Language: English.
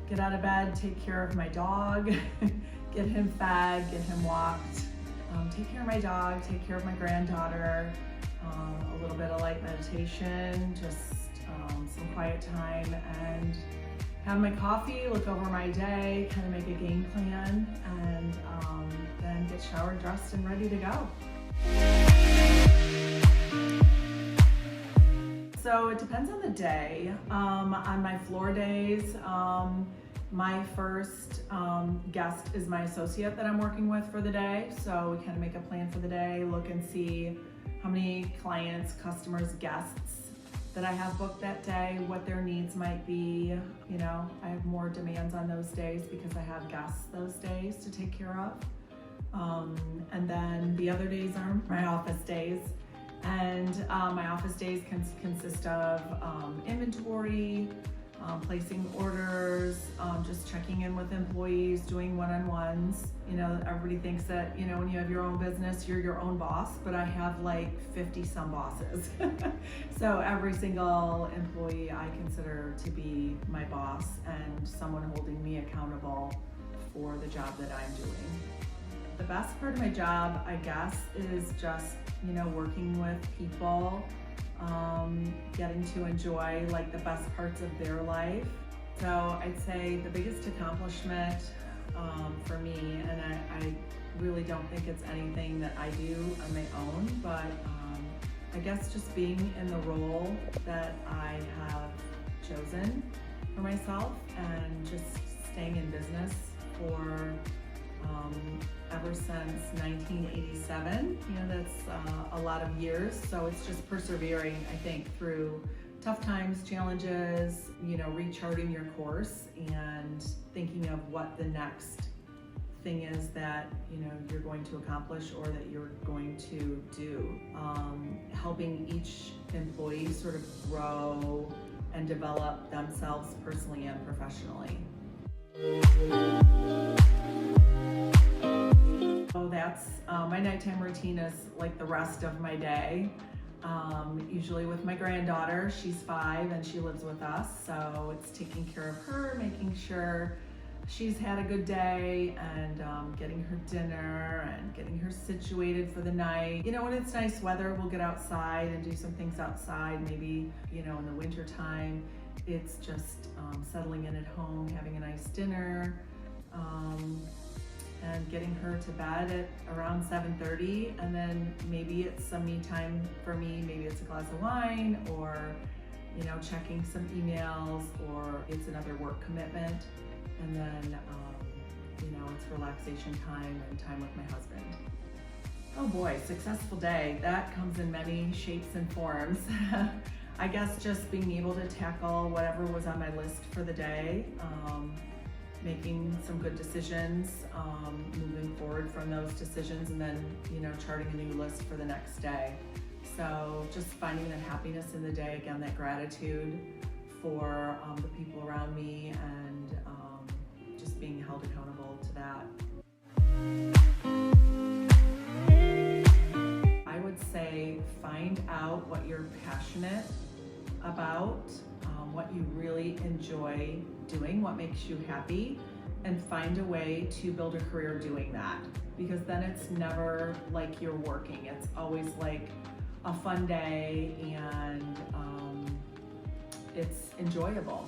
get out of bed, take care of my dog, get him fed, get him walked, take care of my dog, take care of my granddaughter, a little bit of light meditation, just some quiet time, and have my coffee, look over my day, kind of make a game plan, and then get showered, dressed, and ready to go. So it depends on the day. On my floor days, my first guest is my associate that I'm working with for the day. So we kind of make a plan for the day, look and see how many clients, customers, guests that I have booked that day, what their needs might be. You know, I have more demands on those days because I have guests those days to take care of. And then the other days are my office days. And my office days consist of inventory, placing orders, just checking in with employees, doing one-on-ones. You know, everybody thinks that, you know, when you have your own business, you're your own boss, but I have like 50 some bosses. So every single employee I consider to be my boss and someone holding me accountable for the job that I'm doing. The best part of my job, I guess, is just, you know, working with people, getting to enjoy like the best parts of their life. So I'd say the biggest accomplishment for me, and I really don't think it's anything that I do on my own, but I guess just being in the role that I have chosen for myself and just staying in business for ever since 1987. You know, that's a lot of years. So it's just persevering, I think, through tough times, challenges, you know, recharting your course and thinking of what the next thing is that, you know, you're going to accomplish or that you're going to do. Helping each employee sort of grow and develop themselves personally and professionally. So that's my nighttime routine is like the rest of my day. Usually with my granddaughter, she's 5 and she lives with us. So it's taking care of her, making sure she's had a good day and getting her dinner and getting her situated for the night. You know, when it's nice weather, we'll get outside and do some things outside. Maybe, you know, in the winter time, it's just settling in at home, having a nice dinner, and getting her to bed at around 7:30, and then maybe it's some me time for me. Maybe it's a glass of wine, or, you know, checking some emails, or it's another work commitment, and then you know, it's relaxation time and time with my husband. Oh boy, successful day. That comes in many shapes and forms. I guess just being able to tackle whatever was on my list for the day, making some good decisions, moving forward from those decisions, and then, you know, charting a new list for the next day. So just finding that happiness in the day, again, that gratitude for the people around me, and just being held accountable to that. I would say find out what you're passionate about, what you really enjoy doing, what makes you happy, and find a way to build a career doing that. Because then it's never like you're working. It's always like a fun day, and it's enjoyable.